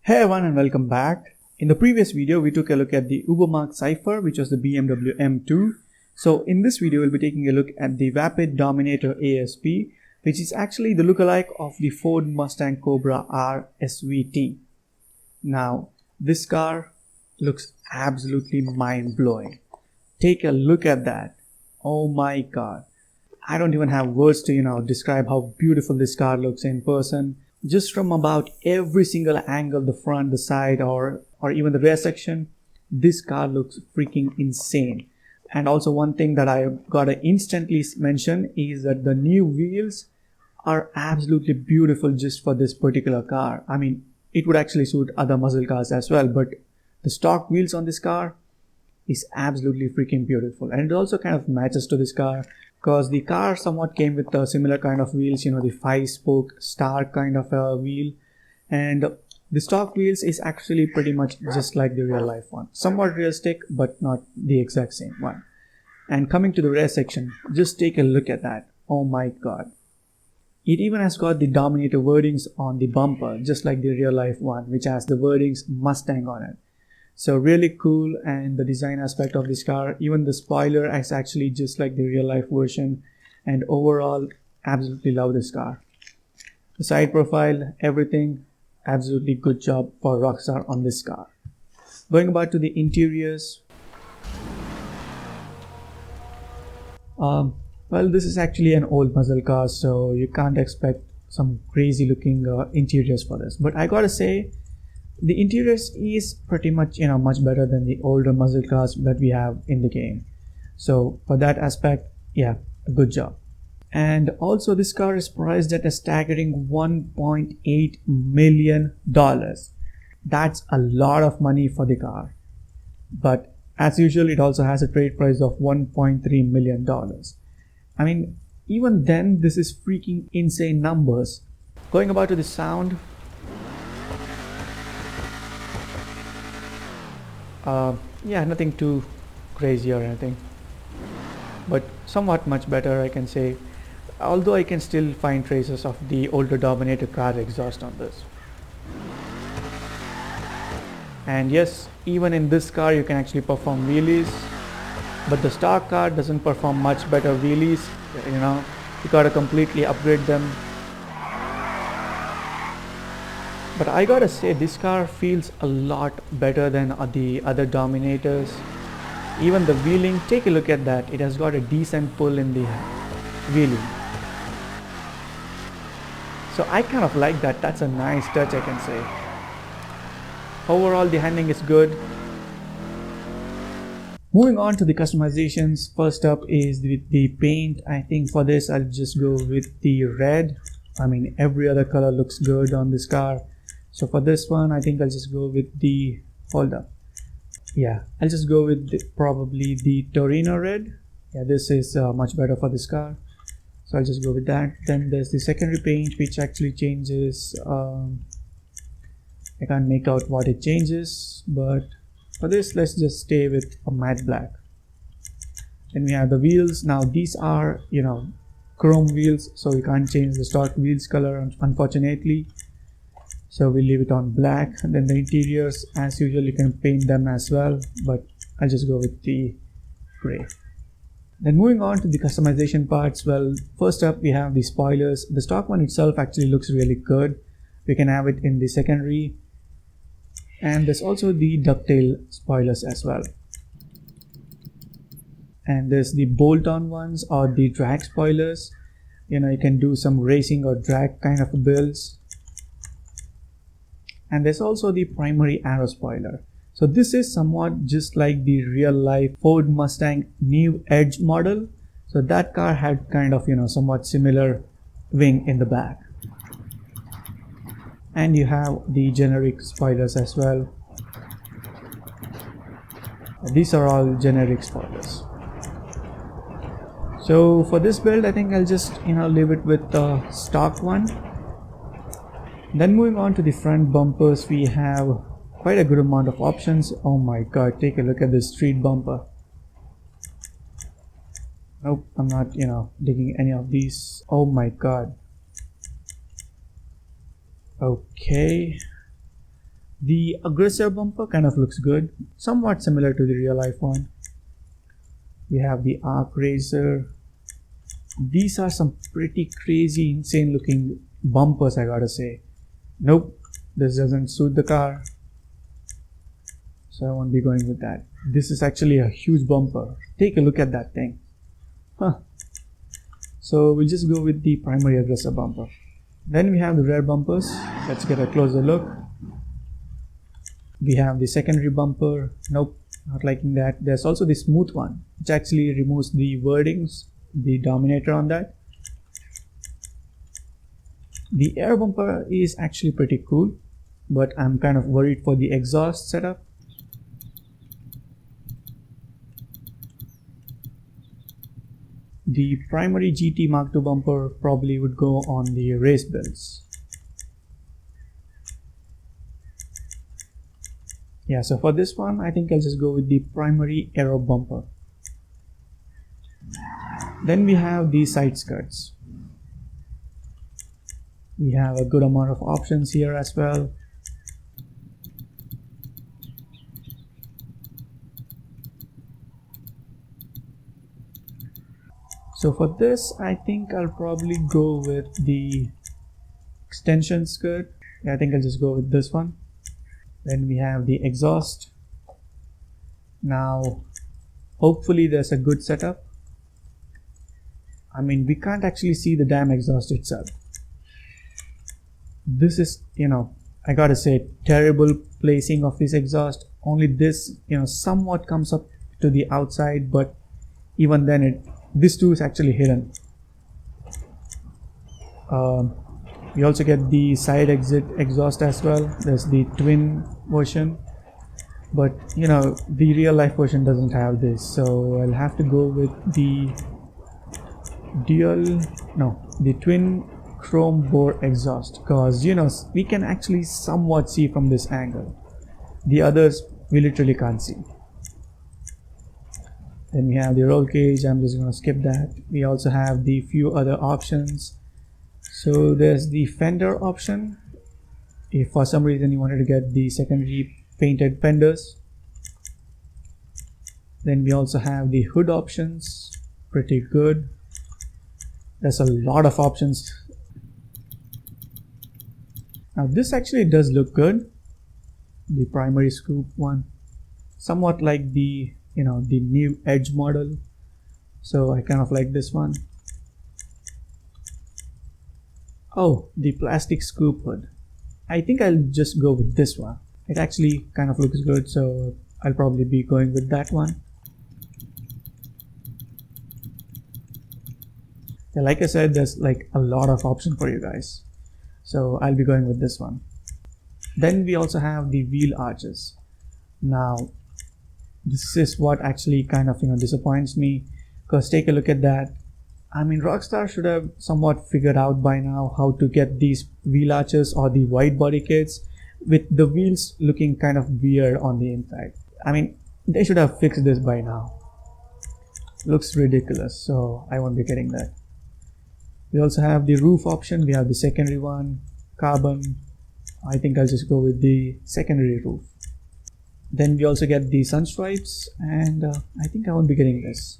Hey everyone and welcome back. In the previous video we took a look at the Ubermark Cypher, which was the BMW M2. So in this video we'll be taking a look at the Vapid Dominator ASP, which is actually the lookalike of the Ford Mustang Cobra R SVT. Now this car looks absolutely mind-blowing. Take a look at that. Oh my god. I don't even have words to describe how beautiful this car looks in person. Just from about every single angle, the front, the side, or even the rear section, this car looks freaking insane. And also one thing that I gotta instantly mention is that the new wheels are absolutely beautiful just for this particular car. I mean, it would actually suit other muscle cars as well, but the stock wheels on this car is absolutely freaking beautiful. And it also kind of matches to this car, because the car somewhat came with a similar kind of wheels, the 5-spoke star kind of a wheel, and the stock wheels is actually pretty much just like the real life one, somewhat realistic but not the exact same one. And coming to the rear section, just take a look at that. Oh my god, it even has got the Dominator wordings on the bumper, just like the real life one, which has the wordings Mustang on it. So really cool. And the design aspect of this car, even the spoiler is actually just like the real life version, and overall absolutely love this car. The side profile, everything, absolutely good job for Rockstar on this car. Going back to the interiors, well, this is actually an old muscle car, so you can't expect some crazy looking interiors for this, but I gotta say the interiors is pretty much much better than the older muscle cars that we have in the game. So for that aspect, yeah, a good job. And also this car is priced at a staggering $1.8 million. That's a lot of money for the car, but as usual it also has a trade price of $1.3 million. I mean, even then this is freaking insane numbers. Going about to the sound, yeah, nothing too crazy or anything, but somewhat much better, I can say, although I can still find traces of the older Dominator car exhaust on this. And yes, even in this car you can actually perform wheelies, but the stock car doesn't perform much better wheelies. You gotta completely upgrade them. But I gotta say, this car feels a lot better than the other Dominators. Even the wheeling, take a look at that. It has got a decent pull in the wheeling. So I kind of like that. That's a nice touch, I can say. Overall, the handling is good. Moving on to the customizations, first up is the paint. I think for this I'll just go with the red. I mean, every other color looks good on this car. So for this one, I think I'll just go with the, I'll just go with probably the Torino red. Yeah, this is much better for this car, so I'll just go with that. Then there's the secondary paint, which actually changes. I can't make out what it changes, but for this, let's just stay with a matte black. Then we have the wheels. Now these are, chrome wheels, so we can't change the stock wheels color, unfortunately. So we leave it on black. And then the interiors, as usual, you can paint them as well, but I'll just go with the gray. Then moving on to the customization parts, well, first up we have the spoilers. The stock one itself actually looks really good. We can have it in the secondary, and there's also the ducktail spoilers as well. And there's the bolt-on ones or the drag spoilers. You can do some racing or drag kind of builds. And there's also the primary arrow spoiler. So this is somewhat just like the real life Ford Mustang New Edge model. So that car had kind of somewhat similar wing in the back. And you have the generic spoilers as well. These are all generic spoilers. So for this build, I think I'll just leave it with the stock one. Then moving on to the front bumpers, we have quite a good amount of options. Oh my god, take a look at this street bumper. Nope, I'm not digging any of these. Oh my god. Okay, The aggressor bumper kind of looks good, somewhat similar to the real life one. We have the arc racer. These are some pretty crazy, insane looking bumpers, I gotta say. Nope, this doesn't suit the car, so I won't be going with that. This is actually a huge bumper. Take a look at that thing. Huh. So we'll just go with the primary aggressor bumper. Then we have the rear bumpers. Let's get a closer look. We have the secondary bumper. Nope, not liking that. There's also the smooth one, which actually removes the wordings, the Dominator on that. The air bumper is actually pretty cool, but I'm kind of worried for the exhaust setup. The primary GT Mark II bumper probably would go on the race builds. Yeah, so for this one, I think I'll just go with the primary aero bumper. Then we have the side skirts. We have a good amount of options here as well. So for this, I think I'll probably go with the extension skirt. Yeah, I think I'll just go with this one. Then we have the exhaust. Now, hopefully there's a good setup. I mean, we can't actually see the damn exhaust itself. This is, I gotta say, terrible placing of this exhaust. Only this, somewhat comes up to the outside, but even then, this too is actually hidden. We also get the side exit exhaust as well. There's the twin version, but the real life version doesn't have this, so I'll have to go with the the twin chrome bore exhaust, because we can actually somewhat see from this angle. The others we literally can't see. Then we have the roll cage. I'm just going to skip that. We also have the few other options. So there's the fender option, if for some reason you wanted to get the secondary painted fenders. Then we also have the hood options, pretty good. There's a lot of options. Now this actually does look good, the primary scoop one, somewhat like the the new Edge model, so I kind of like this one. Oh, the plastic scoop hood. I think I'll just go with this one. It actually kind of looks good, so I'll probably be going with that one. Yeah, like I said, there's like a lot of options for you guys, so I'll be going with this one. Then we also have the wheel arches. Now this is what actually kind of disappoints me, because take a look at that. I mean, Rockstar should have somewhat figured out by now how to get these wheel arches or the wide body kits with the wheels looking kind of weird on the inside. I mean, they should have fixed this by now. Looks ridiculous, so I won't be getting that. We also have the roof option. We have the secondary one, carbon. I think I'll just go with the secondary roof. Then we also get the sun stripes, and I think I won't be getting this.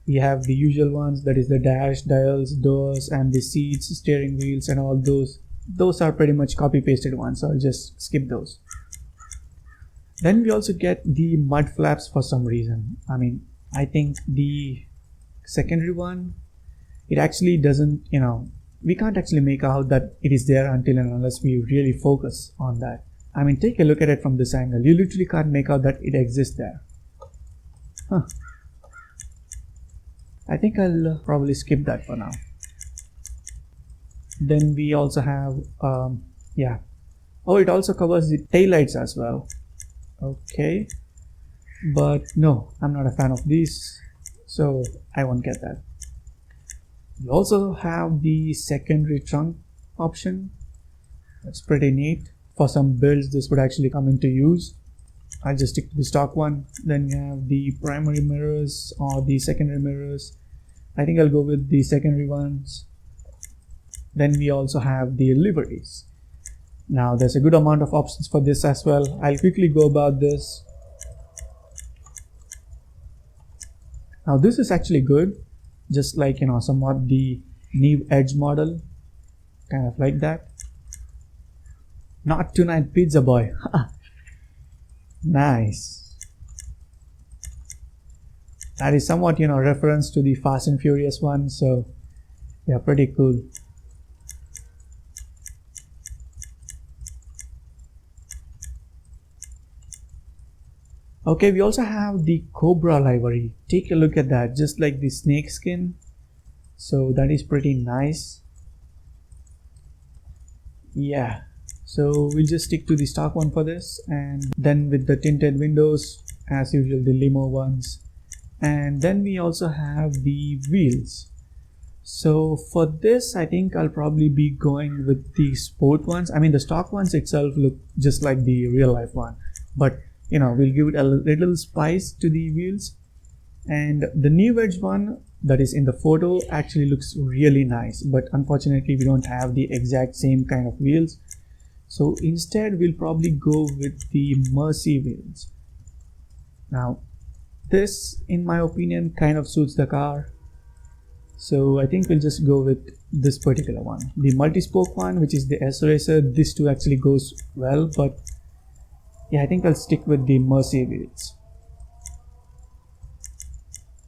We have the usual ones, that is the dash, dials, doors, and the seats, steering wheels, and all those. Those are pretty much copy pasted ones, so I'll just skip those. Then we also get the mud flaps for some reason. I mean, I think the secondary one, it actually doesn't, we can't actually make out that it is there until and unless we really focus on that. I mean, take a look at it from this angle. You literally can't make out that it exists there. Huh. I think I'll probably skip that for now. Then we also have, oh, it also covers the taillights as well. Okay. But no, I'm not a fan of these, so I won't get that. We also have the secondary trunk option. That's pretty neat. For some builds, this would actually come into use. I'll just stick to the stock one. Then we have the primary mirrors or the secondary mirrors. I think I'll go with the secondary ones. Then we also have the liveries. Now there's a good amount of options for this as well. I'll quickly go about this. Now this is actually good, just like, you know, somewhat the new Edge model, kind of like that. Not tonight, pizza boy. Nice. That is somewhat, you know, reference to the Fast and Furious one, so yeah, pretty cool. Okay, we also have the Cobra livery. Take a look at that, just like the snake skin. So that is pretty nice. Yeah, so we'll just stick to the stock one for this, and then with the tinted windows, as usual, the limo ones. And then we also have the wheels. So for this, I think I'll probably be going with the sport ones. I mean, the stock ones itself look just like the real life one, but you know, we'll give it a little spice to the wheels. And the new Edge one that is in the photo actually looks really nice, but unfortunately we don't have the exact same kind of wheels. So instead we'll probably go with the Mercy wheels. Now this, in my opinion, kind of suits the car, so I think we'll just go with this particular one. The multi-spoke one, which is the S Racer, this too actually goes well, but yeah, I think I'll stick with the Mercy wheels.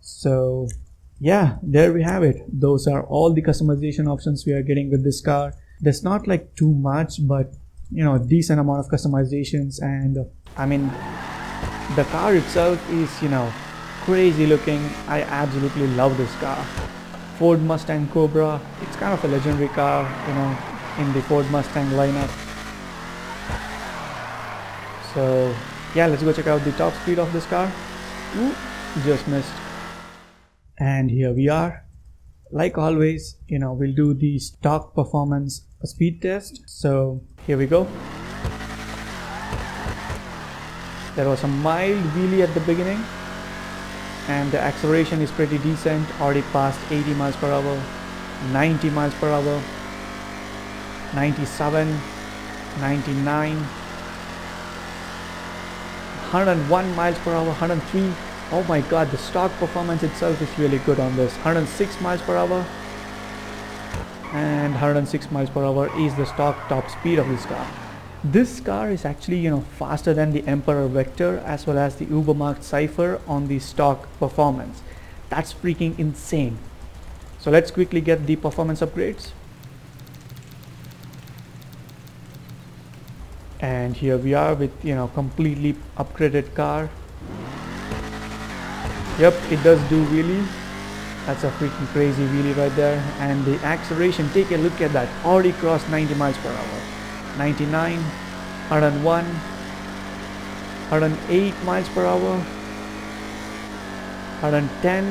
So yeah, there we have it. Those are all the customization options we are getting with this car. There's not like too much, but you know, decent amount of customizations. And I mean, the car itself is, you know, crazy looking. I absolutely love this car. Ford Mustang Cobra, it's kind of a legendary car, you know, in the Ford Mustang lineup. So yeah, let's go check out the top speed of this car. Ooh, just missed. And here we are. Like always, you know, we'll do the stock performance speed test. So here we go. There was a mild wheelie at the beginning, and the acceleration is pretty decent. Already passed 80 miles per hour, 90 miles per hour, 97, 99, 101 miles per hour, 103. Oh my god, the stock performance itself is really good on this. 106 miles per hour, and 106 miles per hour is the stock top speed of this car. This car is actually, you know, faster than the Emperor Vector as well as the Ubermark Cypher on the stock performance. That's freaking insane. So let's quickly get the performance upgrades. And here we are with, you know, completely upgraded car. Yep, it does do wheelie. That's a freaking crazy wheelie right there. And the acceleration, take a look at that, already crossed 90 miles per hour. 99, 101, 108 miles per hour, 110,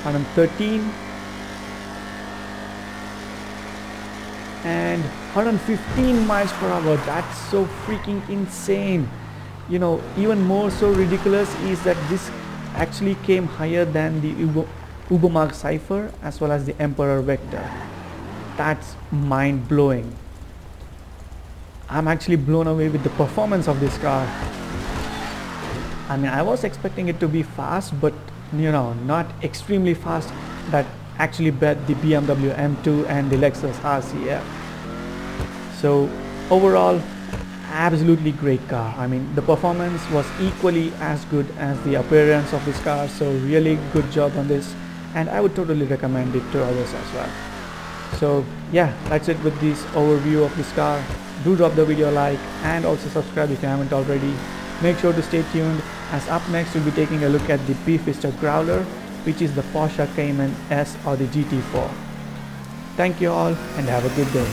113, and 115 miles per hour. That's so freaking insane. You know, even more so ridiculous is that this actually came higher than the Ubermark Cypher as well as the Emperor Vector. That's mind-blowing. I'm actually blown away with the performance of this car. I mean, I was expecting it to be fast, but you know, not extremely fast that actually bet the BMW M2 and the Lexus RCF. So overall, absolutely great car. I mean, the performance was equally as good as the appearance of this car, so really good job on this, and I would totally recommend it to others as well. So yeah, that's it with this overview of this car. Do drop the video a like and also subscribe if you haven't already. Make sure to stay tuned, as up next we'll be taking a look at the Pfister Growler, which is the Porsche Cayman S or the GT4. Thank you all and have a good day.